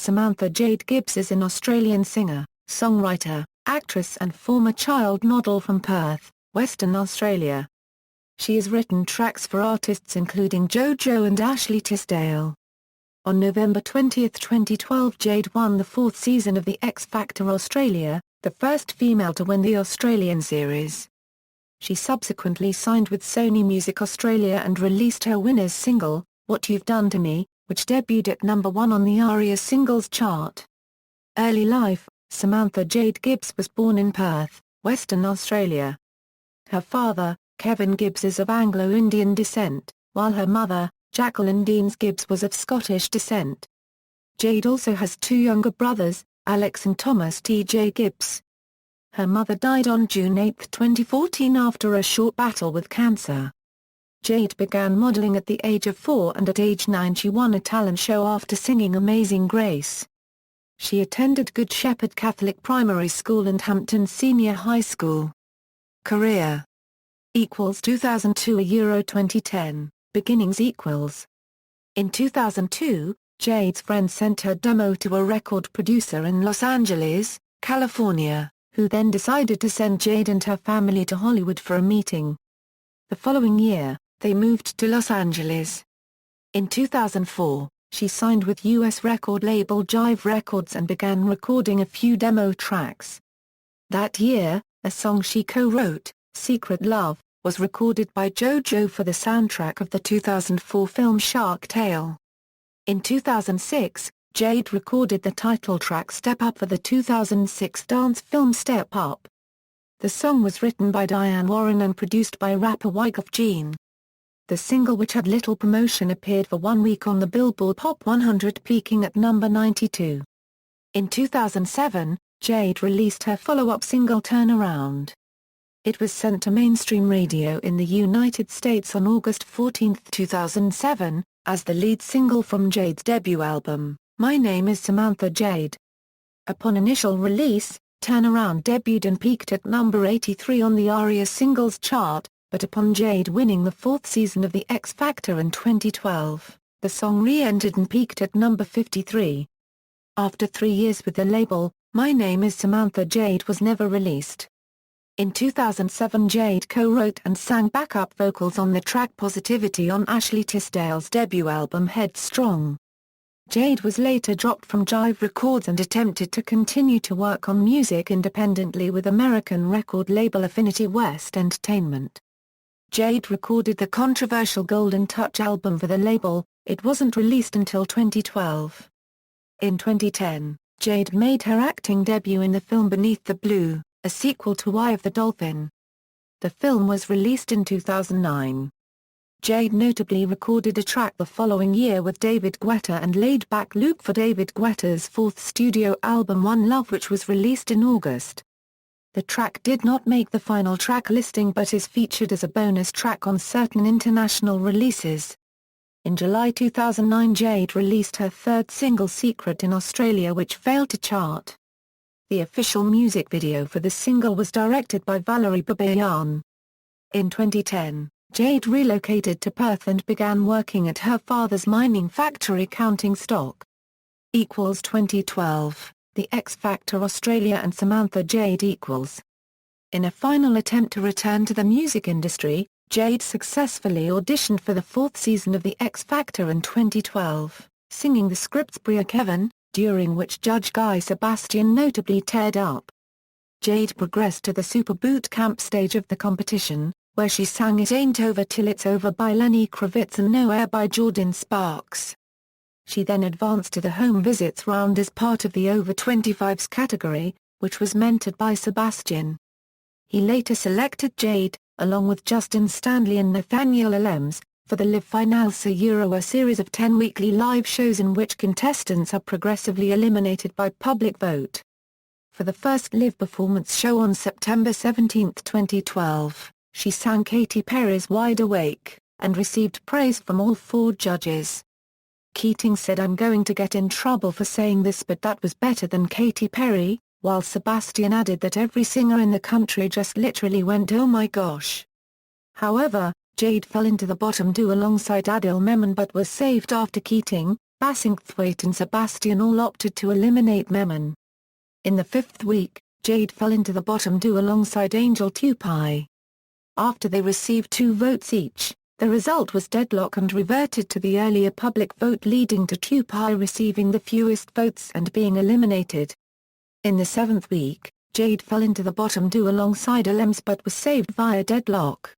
Samantha Jade Gibbs is an Australian singer, songwriter, actress and former child model from Perth, Western Australia. She has written tracks for artists including JoJo and Ashley Tisdale. On November 20, 2012, Jade won the 4th season of the X Factor Australia, the first female to win the Australian series. She subsequently signed with Sony Music Australia and released her winner's single, What You've Done to Me, which debuted at number 1 on the ARIA Singles Chart. Early life: Samantha Jade Gibbs was born in Perth, Western Australia. Her father, Kevin Gibbs, is of Anglo-Indian descent, while her mother, Jacqueline Deans Gibbs, was of Scottish descent. Jade also has 2 younger brothers, Alex and Thomas T.J. Gibbs. Her mother died on June 8, 2014 after a short battle with cancer. Jade began modeling at the age of 4 and at age 9 she won a talent show after singing Amazing Grace. She attended Good Shepherd Catholic Primary School and Hampton Senior High School. Career = 2002 Euro 2010, beginnings = In 2002, Jade's friend sent her demo to a record producer in Los Angeles, California, who then decided to send Jade and her family to Hollywood for a meeting. The following year, they moved to Los Angeles. In 2004, she signed with U.S. record label Jive Records and began recording a few demo tracks. That year, a song she co-wrote, Secret Love, was recorded by JoJo for the soundtrack of the 2004 film Shark Tale. In 2006, Jade recorded the title track Step Up for the 2006 dance film Step Up. The song was written by Diane Warren and produced by rapper Wyclef Jean. The single, which had little promotion, appeared for 1 week on the Billboard Pop 100, peaking at number 92. In 2007, Jade released her follow-up single Turn Around. It was sent to mainstream radio in the United States on August 14, 2007, as the lead single from Jade's debut album, My Name is Samantha Jade. Upon initial release, Turn Around debuted and peaked at number 83 on the ARIA Singles Chart, but upon Jade winning the 4th season of the X Factor in 2012, the song re-entered and peaked at number 53. After 3 years with the label, My Name is Samantha Jade was never released. In 2007, Jade co-wrote and sang backup vocals on the track Positivity on Ashley Tisdale's debut album Headstrong. Jade was later dropped from Jive Records and attempted to continue to work on music independently with American record label Affinity West Entertainment. Jade recorded the controversial Golden Touch album for the label. It wasn't released until 2012. In 2010, Jade made her acting debut in the film Beneath the Blue, a sequel to Eye of the Dolphin. The film was released in 2009. Jade notably recorded a track the following year with David Guetta and Laid Back Luke for David Guetta's 4th studio album One Love, which was released in August. The track did not make the final track listing but is featured as a bonus track on certain international releases. In July 2009, Jade released her 3rd single Secret in Australia, which failed to chart. The official music video for the single was directed by Valerie Babayan. In 2010, Jade relocated to Perth and began working at her father's mining factory counting stock. = 2012, The X Factor Australia and Samantha Jade = In a final attempt to return to the music industry, Jade successfully auditioned for the 4th season of the X Factor in 2012, singing the script's Bria Kevin, during which Judge Guy Sebastian notably teared up. Jade progressed to the Super Boot Camp stage of the competition, where she sang It Ain't Over Till It's Over by Lenny Kravitz and No Air by Jordan Sparks. She then advanced to the Home Visits round as part of the Over 25s category, which was mentored by Sebastian. He later selected Jade, along with Justin Stanley and Nathaniel Alems, for the Live Finals, a series of 10 weekly live shows in which contestants are progressively eliminated by public vote. For the first live performance show on September 17, 2012, she sang Katy Perry's Wide Awake, and received praise from all 4 judges. Keating said, "I'm going to get in trouble for saying this, but that was better than Katy Perry," while Sebastian added that every singer in the country just literally went "oh my gosh." However, Jade fell into the bottom 2 alongside Adil Memon but was saved after Keating, Basingthwaite and Sebastian all opted to eliminate Memon. In the fifth week, Jade fell into the bottom 2 alongside Angel Tupai. After they received 2 votes each, the result was deadlock and reverted to the earlier public vote, leading to Tupai receiving the fewest votes and being eliminated. In the seventh week, Jade fell into the bottom 2 alongside Alems but was saved via deadlock.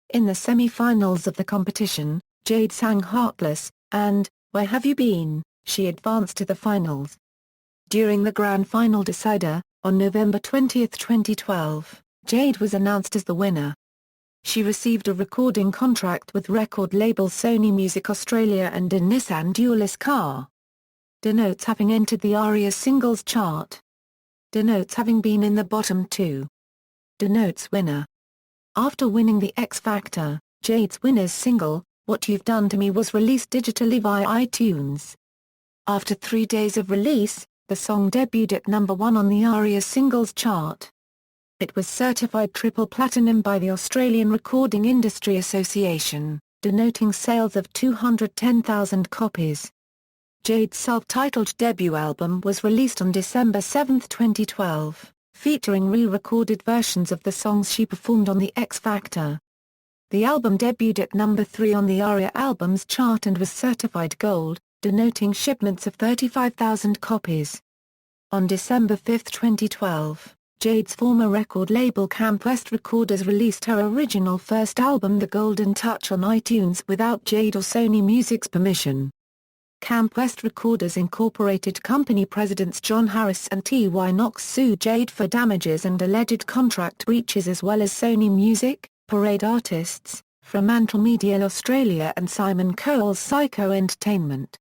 In the semi-finals of the competition, Jade sang Heartless, and Where Have You Been? She advanced to the finals. During the grand final decider, on November 20, 2012, Jade was announced as the winner. She received a recording contract with record label Sony Music Australia and a Nissan Dualis car. Denotes having entered the ARIA Singles Chart. Denotes having been in the bottom 2. Denotes winner. After winning the X Factor, Jade's winner's single, What You've Done to Me, was released digitally via iTunes. After 3 days of release, the song debuted at number 1 on the ARIA Singles Chart. It was certified triple platinum by the Australian Recording Industry Association, denoting sales of 210,000 copies. Jade's self-titled debut album was released on December 7, 2012, featuring re-recorded versions of the songs she performed on the X Factor. The album debuted at number 3 on the ARIA Albums Chart and was certified gold, denoting shipments of 35,000 copies. On December 5, 2012, Jade's former record label Camp West Recorders released her original first album The Golden Touch on iTunes without Jade or Sony Music's permission. Camp West Recorders Incorporated company presidents John Harris and T.Y. Knox sued Jade for damages and alleged contract breaches, as well as Sony Music, Parade Artists, Fremantle Media Australia and Simon Cowell's Psycho Entertainment.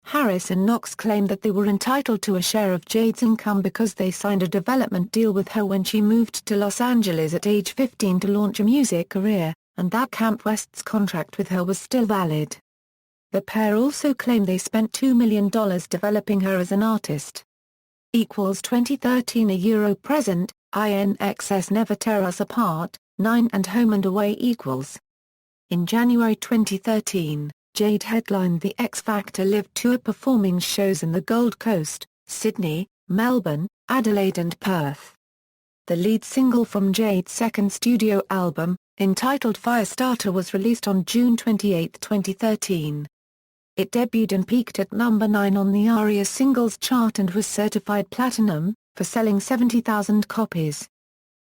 Harris and Knox claimed that they were entitled to a share of Jade's income because they signed a development deal with her when she moved to Los Angeles at age 15 to launch a music career, and that Camp West's contract with her was still valid. The pair also claimed they spent $2 million developing her as an artist. 2013 Euro present, INXS Never Tear Us Apart, 9 and Home and Away equals. In January 2013, Jade headlined the X Factor Live Tour, performing shows in the Gold Coast, Sydney, Melbourne, Adelaide and Perth. The lead single from Jade's second studio album, entitled Firestarter, was released on June 28, 2013. It debuted and peaked at number 9 on the ARIA Singles Chart and was certified platinum, for selling 70,000 copies.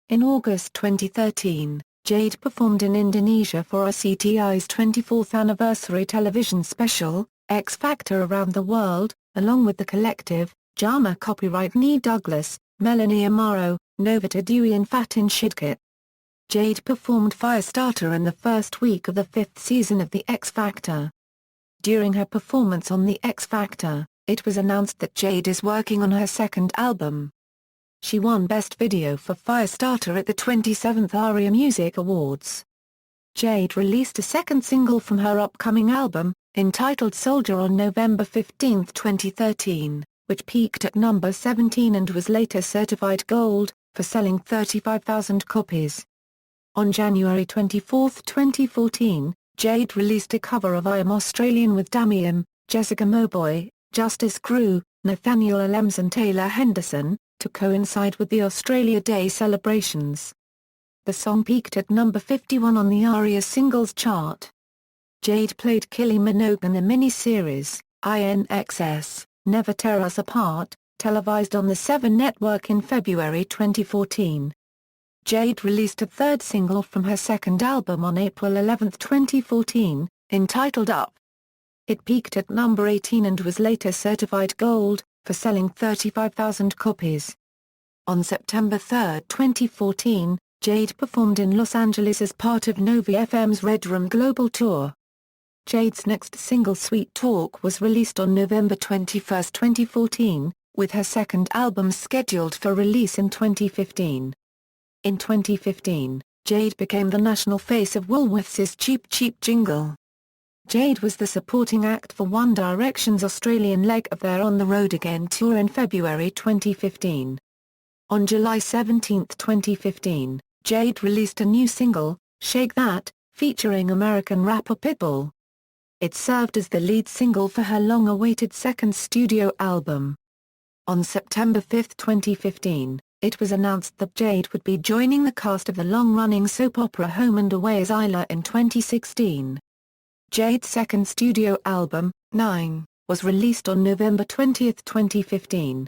In August 2013, Jade performed in Indonesia for RCTI's 24th anniversary television special, X Factor Around the World, along with The Collective, Jama copyright Nee Douglas, Melanie Amaro, Novita Dewey and Fatin Shidkit. Jade performed Firestarter in the first week of the 5th season of The X Factor. During her performance on The X Factor, it was announced that Jade is working on her second album. She won Best Video for Firestarter at the 27th ARIA Music Awards. Jade released a second single from her upcoming album, entitled Soldier, on November 15, 2013, which peaked at number 17 and was later certified gold, for selling 35,000 copies. On January 24, 2014, Jade released a cover of I Am Australian with Damian, Jessica Mowboy, Justice Crew, Nathaniel Alems and Taylor Henderson, to coincide with the Australia Day celebrations. The song peaked at number 51 on the ARIA Singles Chart. Jade played Kylie Minogue in the mini-series, INXS, Never Tear Us Apart, televised on the 7 Network in February 2014. Jade released a third single from her second album on April 11, 2014, entitled Up. It peaked at number 18 and was later certified gold, for selling 35,000 copies. On September 3, 2014, Jade performed in Los Angeles as part of Novi FM's Red Room Global Tour. Jade's next single Sweet Talk was released on November 21, 2014, with her second album scheduled for release in 2015. In 2015, Jade became the national face of Woolworths' Cheap Cheap jingle. Jade was the supporting act for One Direction's Australian leg of their On the Road Again tour in February 2015. On July 17, 2015, Jade released a new single, Shake That, featuring American rapper Pitbull. It served as the lead single for her long-awaited second studio album. On September 5, 2015, it was announced that Jade would be joining the cast of the long-running soap opera Home and Away as Isla in 2016. Jade's second studio album, 9, was released on November 20, 2015.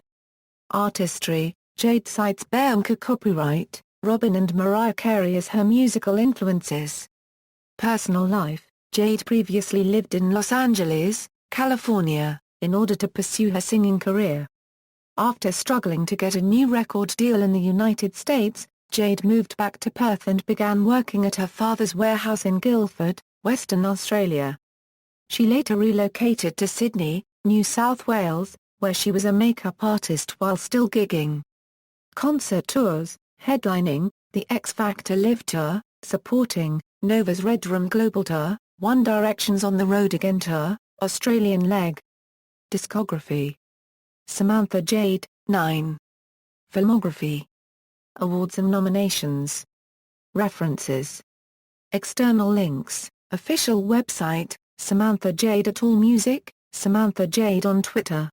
Artistry: Jade cites Bianca copyright, Robin and Mariah Carey as her musical influences. Personal life: Jade previously lived in Los Angeles, California, in order to pursue her singing career. After struggling to get a new record deal in the United States, Jade moved back to Perth and began working at her father's warehouse in Guildford, Western Australia. She later relocated to Sydney, New South Wales, where she was a makeup artist while still gigging. Concert tours: headlining, the X Factor Live Tour, supporting, Nova's Red Room Global Tour, One Direction's On the Road Again Tour, Australian leg. Discography: Samantha Jade, 9. Filmography. Awards and nominations. References. External links: official website, Samantha Jade at AllMusic, Samantha Jade on Twitter.